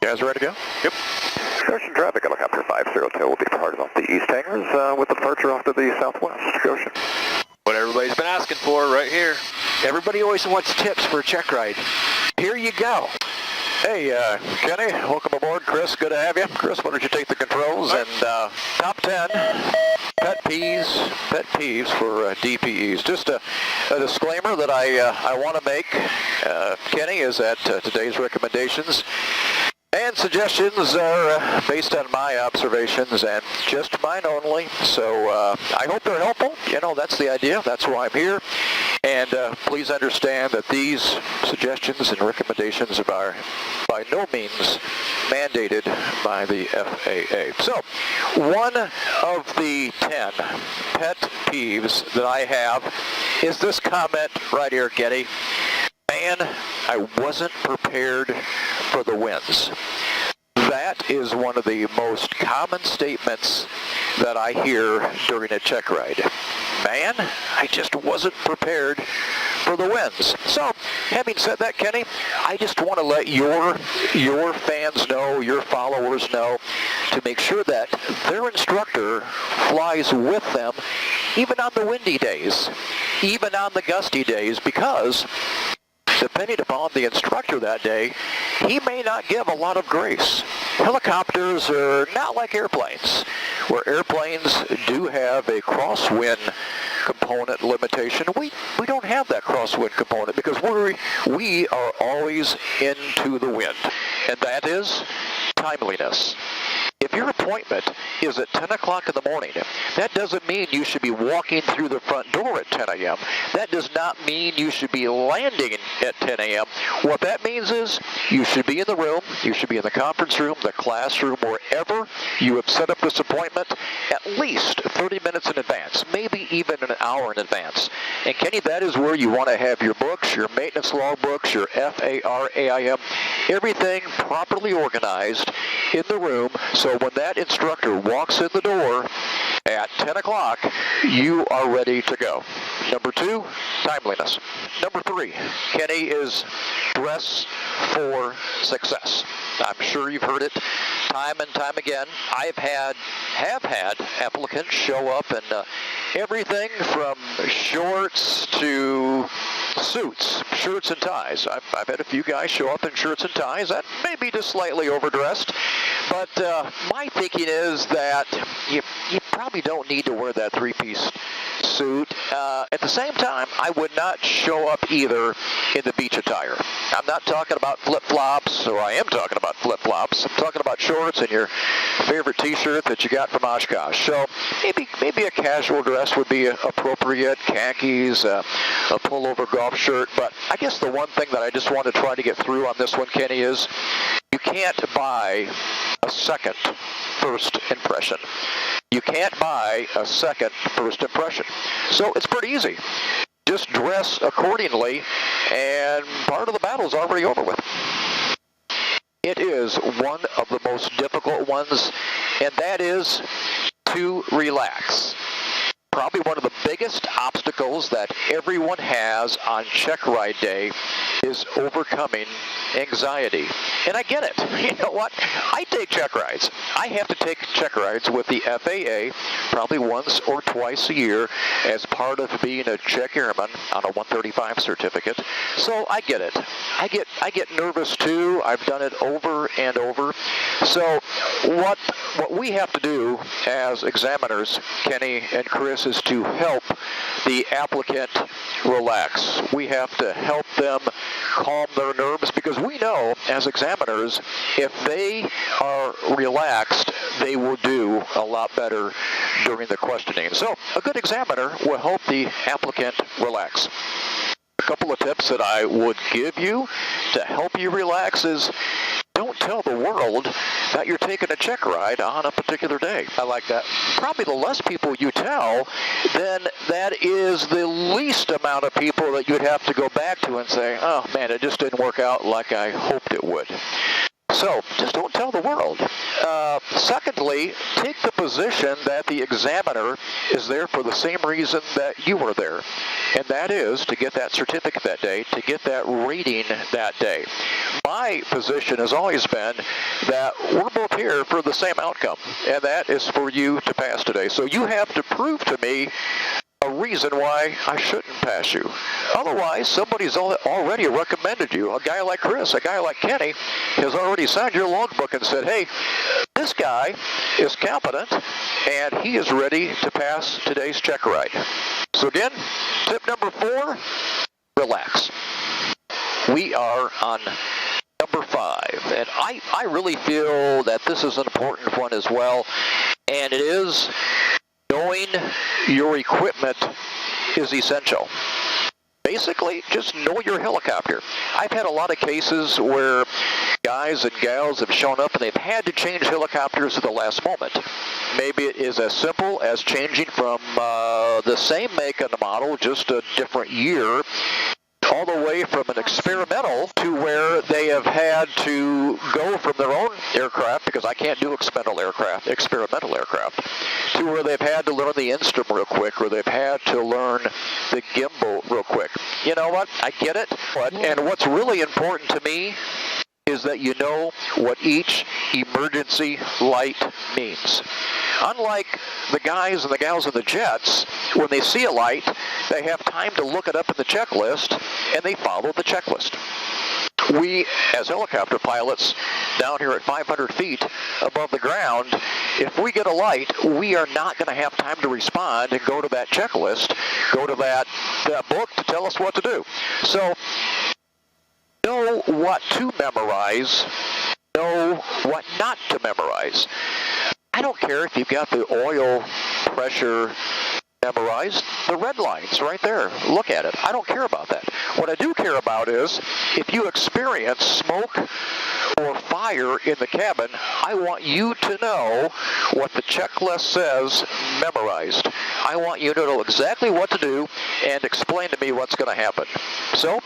You guys ready to go? Yep. Goshen traffic, helicopter 502 will be departing off the east hangars with the departure off to the southwest. Goshen. What everybody's been asking for right here. Everybody always wants tips for Checkride. Here you go. Hey, Kenny, welcome aboard. Chris, good to have you. Chris, why don't you take the controls and top 10 pet peeves for DPEs. Just a disclaimer that I want to make, Kenny, is that today's recommendations and suggestions are based on my observations and just mine only. So I hope they're helpful. You know, that's the idea. That's why I'm here. And please understand that these suggestions and recommendations are by no means mandated by the FAA. So one of the 10 pet peeves that I have is this comment right here, Kenny. Man, I wasn't prepared for the winds. That is one of the most common statements that I hear during a check ride. Man, I just wasn't prepared for the winds. So, having said that, Kenny, I just want to let your fans know, your followers know, to make sure that their instructor flies with them even on the windy days, even on the gusty days, because depending upon the instructor that day, he may not give a lot of grace. Helicopters are not like airplanes, where airplanes do have a crosswind component limitation. We don't have that crosswind component because we are always into the wind, and that is timeliness. If your appointment is at 10 o'clock in the morning, that doesn't mean you should be walking through the front door at 10 a.m. That does not mean you should be landing at 10 a.m. What that means is you should be in the room, you should be in the conference room, the classroom, wherever you have set up this appointment at least 30 minutes in advance, maybe even an hour in advance. And Kenny, that is where you want to have your books, your maintenance logbooks, your FARAIM, everything properly organized in the room, so when that instructor walks in the door at 10 o'clock, you are ready to go. Number 2, timeliness. Number 3, Kenny, is dress for success. I'm sure you've heard it time and time again. Have had applicants show up in everything from shorts to suits, shirts and ties. I've had a few guys show up in shirts and ties that may be just slightly overdressed, but my thinking is that you probably don't need to wear that three-piece suit. At the same time, I would not show up either in the beach attire. I'm not talking about flip-flops, or I am talking about flip-flops. I'm talking about shorts and your favorite t-shirt that you got from Oshkosh. So maybe a casual dress would be appropriate, khakis, a pullover golf shirt. But I guess the one thing that I just want to try to get through on this one, Kenny, is you can't buy a second first impression. You can't buy a second first impression. So it's pretty easy. Just dress accordingly, and part of the battle's already over with. It is one of the most difficult ones, and that is to relax. Probably one of the biggest obstacles that everyone has on check ride day is overcoming anxiety. And I get it. You know what? I take check rides. I have to take check rides with the FAA probably once or twice a year as part of being a check airman on a 135 certificate. So I get it. I get nervous too. I've done it over and over. So what we have to do as examiners, Kenny and Chris, is to help the applicant relax. We have to help them calm their nerves, because we know as examiners, if they are relaxed, they will do a lot better during the questioning. So a good examiner will help the applicant relax. A couple of tips that I would give you to help you relax is don't tell the world that you're taking a check ride on a particular day. I like that. Probably the less people you tell, then that is the least amount of people that you'd have to go back to and say, oh man, it just didn't work out like I hoped it would. So just don't tell the world. Secondly, take the position that the examiner is there for the same reason that you were there, and that is to get that certificate that day, to get that rating that day. My position has always been that we're both here for the same outcome, and that is for you to pass today. So you have to prove to me a reason why I shouldn't pass you. Otherwise, somebody's already recommended you. A guy like Chris, a guy like Kenny, has already signed your logbook and said, hey, this guy is competent, and he is ready to pass today's check ride. So again, tip number 4, relax. We are on number 5, and I really feel that this is an important one as well, and it is knowing your equipment is essential. Basically, just know your helicopter. I've had a lot of cases where guys and gals have shown up and they've had to change helicopters at the last moment. Maybe it is as simple as changing from the same make and model, just a different year, all the way from an experimental to where they have had to go from their own aircraft, because I can't do experimental aircraft, to where they've had to learn the instrument real quick, or they've had to learn the gimbal real quick. You know what? I get it. And what's really important to me is that you know what each emergency light means. Unlike the guys and the gals in the jets, when they see a light, they have time to look it up in the checklist, and they follow the checklist. We, as helicopter pilots, down here at 500 feet above the ground, if we get a light, we are not going to have time to respond and go to that checklist, go to that book to tell us what to do. So, know what to memorize, know what not to memorize. I don't care if you've got the oil pressure memorized, the red line's right there. Look at it. I don't care about that. What I do care about is if you experience smoke or fire in the cabin, I want you to know what the checklist says memorized. I want you to know exactly what to do and explain to me what's going to happen. So,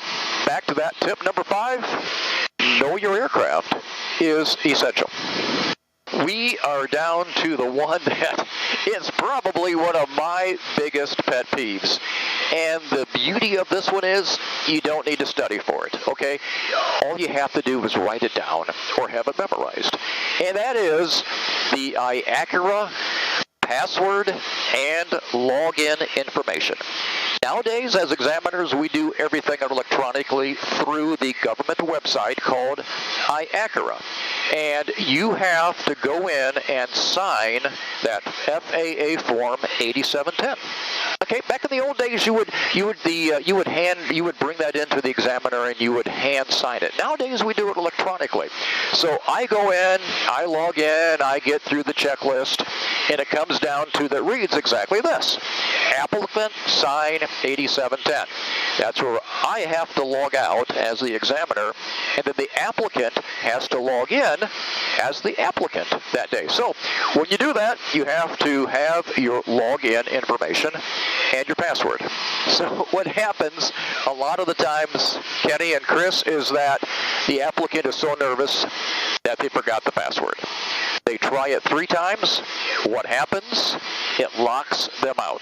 back to that tip number 5, know your aircraft is essential. We are down to the one that is probably one of my biggest pet peeves. And the beauty of this one is you don't need to study for it, okay? All you have to do is write it down or have it memorized. And that is the iAccura password and login information. Nowadays, as examiners, we do everything electronically through the government website called iAccura. And you have to go in and sign that FAA form 8710. Okay, back in the old days, you would bring that into the examiner and you would hand sign it. Nowadays, we do it electronically. So I go in, I log in, I get through the checklist, and it comes down to that reads exactly this: applicant sign 8710. That's where I have to log out as the examiner, and then the applicant has to log in as the applicant that day. So when you do that, you have to have your login information and your password. So what happens a lot of the times, Kenny and Chris, is that the applicant is so nervous that they forgot the password. They try it 3 times. What happens? It locks them out.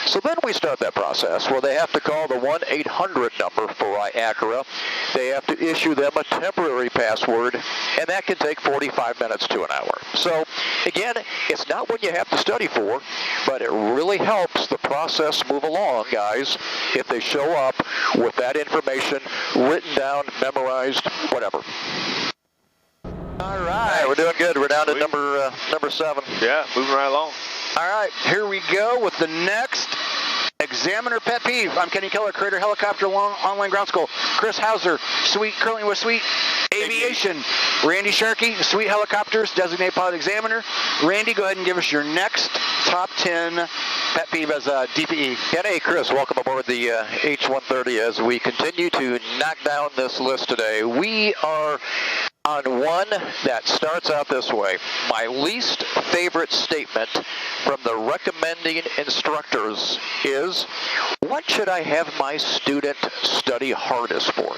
So then we start that process where they have to call the 1-800 number for iAccura. They have to issue them a temporary password, and that can take 45 minutes to an hour. So again, it's not what you have to study for, but it really helps the process move along, guys, if they show up with that information written down, memorized, whatever. All right, we're doing good. We're down to number 7. Yeah, moving right along. All right, here we go with the next examiner pet peeve. I'm Kenny Keller, Creator Helicopter Online Ground School. Chris Hauser, currently with Sweet Aviation. Randy Sharkey, Sweet Helicopters, Designated Pilot Examiner. Randy, go ahead and give us your next top 10 pet peeve as a DPE. Kenny, Chris, welcome aboard the H-130 as we continue to knock down this list today. We are on one that starts out this way. My least favorite statement from the recommending instructors is, what should I have my student study hardest for?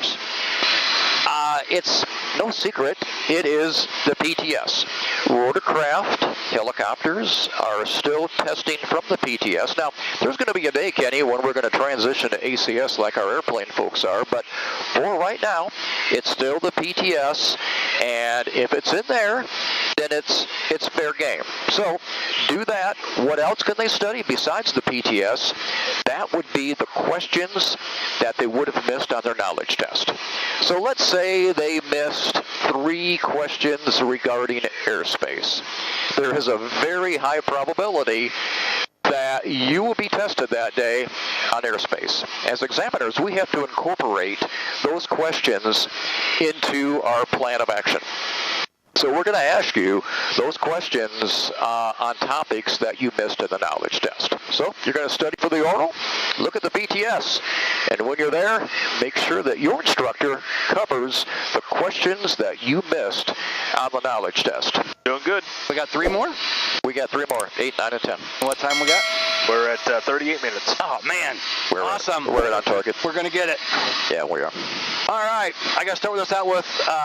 It's no secret. It is the PTS. Rotorcraft helicopters are still testing from the PTS. Now, there's going to be a day, Kenny, when we're going to transition to ACS like our airplane folks are, but for right now, it's still the PTS, and if it's in there, then it's fair game. So do that. What else can they study besides the PTS? That would be the questions that they would have missed on their knowledge test. So let's say they missed 3 questions regarding airspace. There is a very high probability that you will be tested that day on airspace. As examiners, we have to incorporate those questions into our plan of action. So we're going to ask you those questions on topics that you missed in the knowledge test. So you're going to study for the oral, look at the PTS, and when you're there, make sure that your instructor covers the questions that you missed on the knowledge test. Doing good. We got 3 more? We got 3 more, 8, 9, and 10. What time we got? We're at 38 minutes. Oh, man. We're awesome. We're on target. We're going to get it. Yeah, we are. All right. I got to start this out with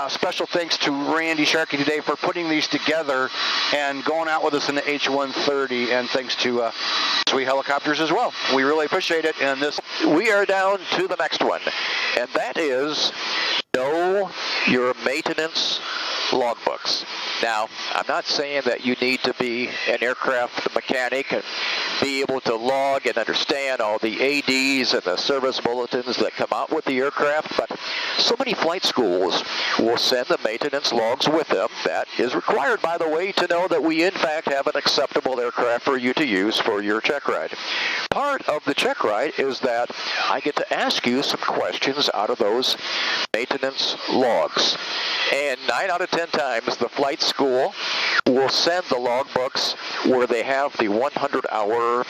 special thanks to Randy Sharkey today for putting these together and going out with us in the H-130, and thanks to Sweet Helicopters as well. We really appreciate it. And this, we are down to the next one, and that is know your maintenance logbooks. Now, I'm not saying that you need to be an aircraft mechanic and be able to log and understand all the ADs and the service bulletins that come out with the aircraft, but so many flight schools will send the maintenance logs with them. That is required, by the way, to know that we in fact have an acceptable aircraft for you to use for your check ride. Part of the check ride is that I get to ask you some questions out of those maintenance logs. And 9 out of 10 times, the flight school will send the logbooks where they have the 100-hour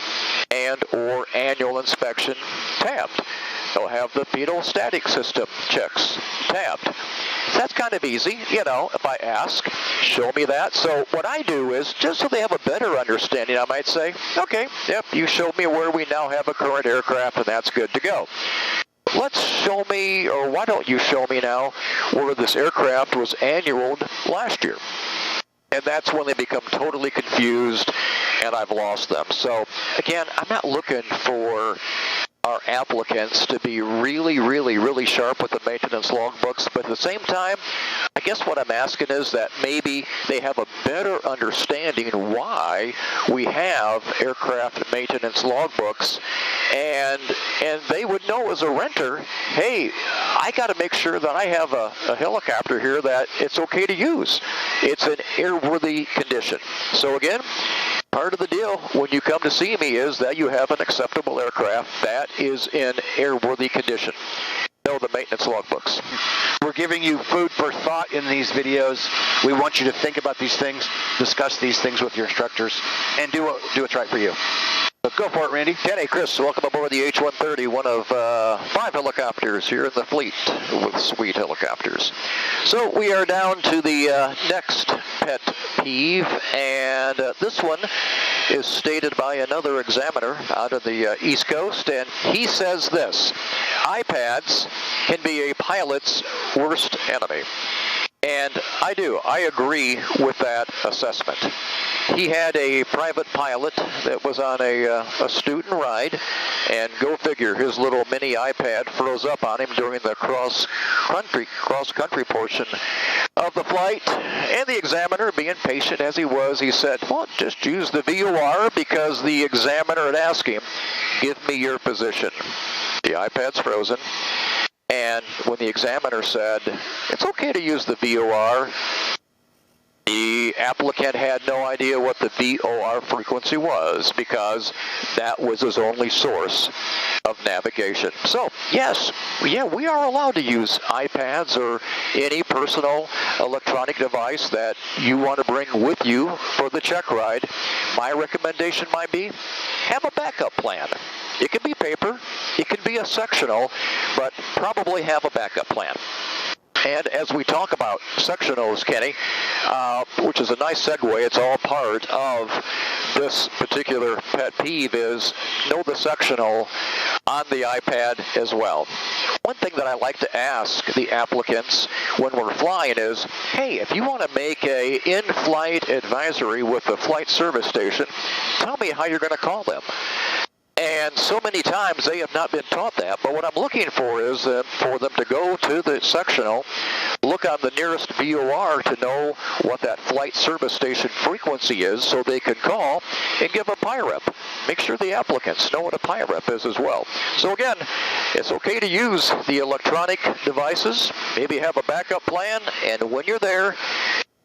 and or annual inspection tabbed. They'll have the pedostatic system checks tabbed. That's kind of easy, you know, if I ask, show me that. So what I do is, just so they have a better understanding, I might say, okay, yep, you showed me where we now have a current aircraft, and that's good to go. Let's show me, or why don't you show me now, where this aircraft was annualed last year. And that's when they become totally confused, and I've lost them. So, again, I'm not looking for our applicants to be really sharp with the maintenance logbooks, but at the same time, I guess what I'm asking is that maybe they have a better understanding why we have aircraft maintenance logbooks, and they would know as a renter, hey, I got to make sure that I have a helicopter here that it's okay to use. It's an airworthy condition. So again, part of the deal when you come to see me is that you have an acceptable aircraft that is in airworthy condition. Know the maintenance logbooks. we're giving you food for thought in these videos. We want you to think about these things, discuss these things with your instructors, and do what's right for you. So go for it, Randy. Kenny, Chris, welcome aboard the H-130, one of 5 helicopters here in the fleet with Sweet Helicopters. So we are down to the next pet peeve, and this one is stated by another examiner out of the East Coast, and he says this: iPads can be a pilot's worst enemy. And I agree with that assessment. He had a private pilot that was on a student ride, and go figure, his little mini iPad froze up on him during the cross-country portion of the flight. And the examiner, being patient as he was, he said, well, just use the VOR, because the examiner had asked him, give me your position. The iPad's frozen. And when the examiner said, it's okay to use the VOR, the applicant had no idea what the VOR frequency was, because that was his only source of navigation. So, yes, we are allowed to use iPads or any personal electronic device that you want to bring with you for the check ride. My recommendation might be, have a backup plan. It can be paper, it can be a sectional, but probably have a backup plan. And as we talk about sectionals, Kenny, which is a nice segue, it's all part of this particular pet peeve, is know the sectional on the iPad as well. One thing that I like to ask the applicants when we're flying is, hey, if you want to make a in-flight advisory with the flight service station, tell me how you're going to call them. And so many times they have not been taught that, but what I'm looking for is for them to go to the sectional, look on the nearest VOR to know what that flight service station frequency is so they can call and give a PIREP. Make sure the applicants know what a PIREP is as well. So again, it's okay to use the electronic devices, maybe have a backup plan, and when you're there,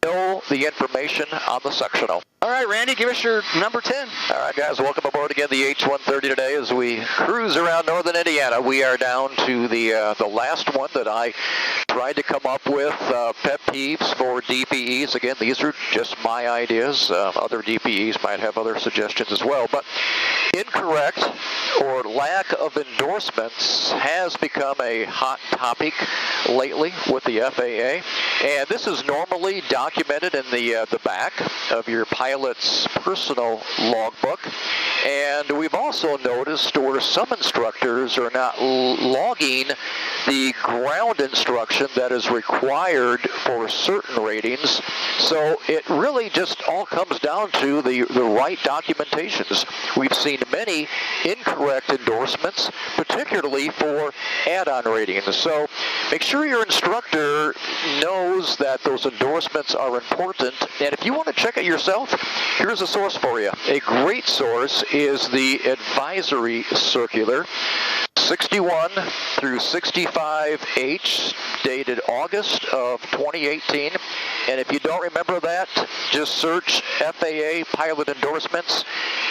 know the information on the sectional. All right, Randy, give us your number 10. All right, guys, welcome aboard again, the H-130 today as we cruise around northern Indiana. We are down to the last one that I tried to come up with, pet peeves for DPEs. Again, these are just my ideas. Other DPEs might have other suggestions as well, but incorrect or lack of endorsements has become a hot topic lately with the FAA, and this is normally documented in the back of your pilot's personal logbook. And we've also noticed where some instructors are not logging the ground instruction that is required for certain ratings. So it really just all comes down to the right documentations. We've seen many incorrect endorsements, particularly for add-on ratings. So make sure your instructor knows that those endorsements are important. And if you want to check it yourself, here's a source for you. A great source is the advisory circular 61 through 65H, dated August of 2018. And if you don't remember that, just search FAA pilot endorsements,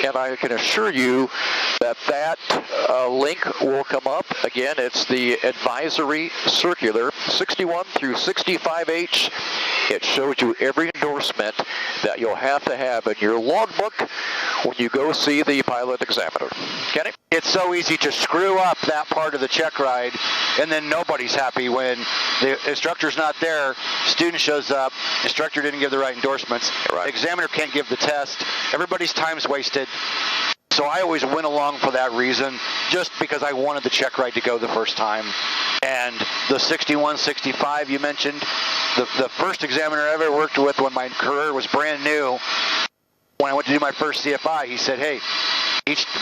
and I can assure you that link will come up. Again, it's the advisory circular 61 through 65H. It shows you every endorsement that you'll have to have in your logbook when you go see the pilot examiner. Kenny? It's so easy to screw up that part of the check ride, and then nobody's happy when the instructor's not there, student shows up, instructor didn't give the right endorsements, right. Examiner can't give the test, everybody's time's wasted. So I always went along for that reason, just because I wanted the check ride to go the first time. And the 61, 65 you mentioned, the first examiner I ever worked with when my career was brand new, when I went to do my first CFI, he said, hey,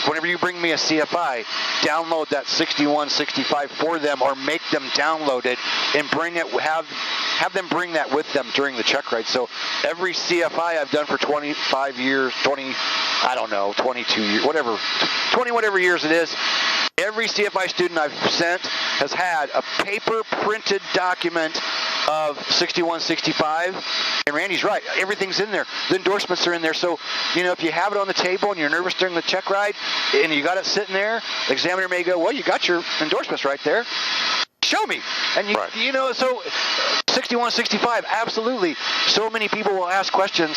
whenever you bring me a CFI, download that 61, 65 for them, or make them download it and bring it, have them bring that with them during the check ride. So every CFI I've done for 25 years, 22 years, whatever years it is, every CFI student I've sent has had a paper printed document of 61, 65, and Randy's right, everything's in there. The endorsements are in there, so, if you have it on the table and you're nervous during the check ride, and you got it sitting there, the examiner may go, well, you got your endorsements right there. Show me. And, so 61, 65, absolutely. So many people will ask questions,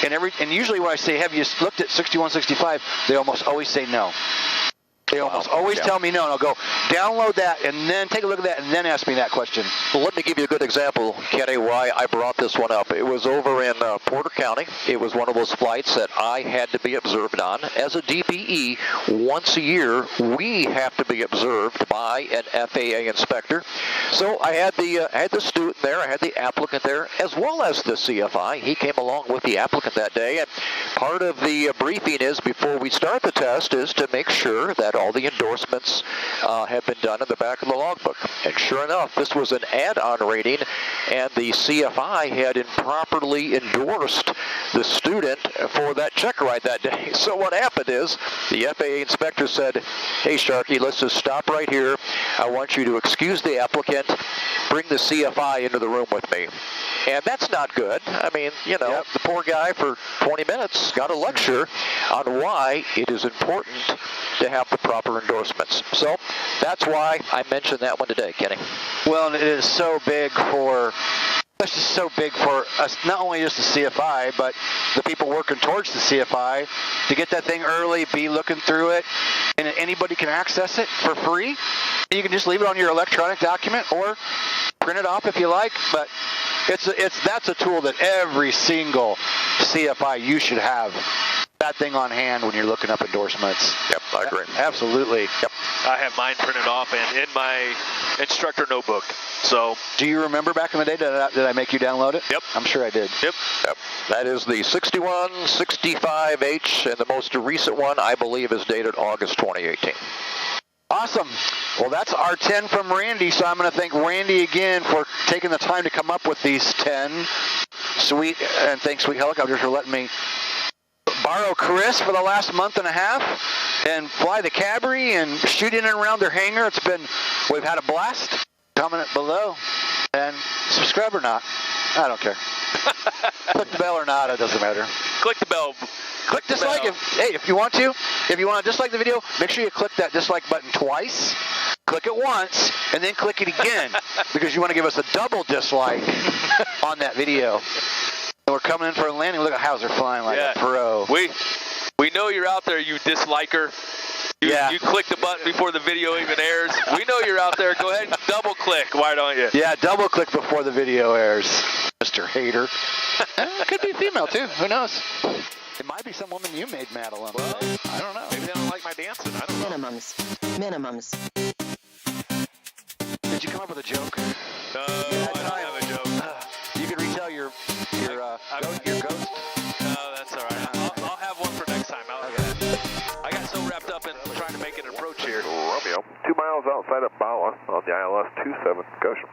and usually when I say, have you looked at 61, 65, they almost always say no. They almost always tell me no, and I'll go, download that, and then take a look at that, and then ask me that question. Well, let me give you a good example, Kenny, why I brought this one up. It was over in Porter County. It was one of those flights that I had to be observed on. As a DPE, once a year, we have to be observed by an FAA inspector. So I had the student there, I had the applicant there, as well as the CFI. He came along with the applicant that day, and part of the briefing is, before we start the test, is to make sure that all the endorsements have been done in the back of the logbook. And sure enough, this was an add-on rating, and the CFI had improperly endorsed the student for that check ride that day. So what happened is, the FAA inspector said, hey, Sharkey, let's just stop right here. I want you to excuse the applicant, bring the CFI into the room with me. And that's not good. I mean, the poor guy for 20 minutes got a lecture on why it is important to have the proper endorsements. So that's why I mentioned that one today, Kenny. Well, and it is so big for us, not only just the CFI, but the people working towards the CFI, to get that thing early, be looking through it, and anybody can access it for free. You can just leave it on your electronic document or print it off if you like, but that's a tool that every single CFI you should have that thing on hand when you're looking up endorsements. Yep, I agree. Absolutely. Yep. I have mine printed off and in my instructor notebook. So. Do you remember back in the day, did I make you download it? Yep. I'm sure I did. Yep. Yep. That is the 6165H, and the most recent one, I believe, is dated August 2018. Awesome. Well, that's our 10 from Randy, so I'm going to thank Randy again for taking the time to come up with these 10. Sweet, and thanks, Sweet Helicopters, for letting me borrow Chris for the last month and a half and fly the Cabri and shoot in and around their hangar. We've had a blast. Comment below and subscribe or not. I don't care. Click the bell or not, it doesn't matter. Click the bell. Click dislike if you want to. If you want to dislike the video, make sure you click that dislike button twice. Click it once, and then click it again, because you want to give us a double dislike on that video. And we're coming in for a landing. Look at how they're flying like a pro. We know you're out there, you disliker. You click the button before the video even airs. We know you're out there. Go ahead and double click. Why don't you? Yeah, double click before the video airs, Mr. Hater. Could be female too. Who knows? It might be some woman you made mad alone. Well, I don't know. Maybe they don't like my dancing. I don't know. Minimums. Did you come up with a joke? No, I don't have a joke. You can retell your ghost. No, that's all right. I'll have one for next time. I got so wrapped up in trying to make an approach here. Romeo, 2 miles outside of Bala on the ILS 27 Goshen.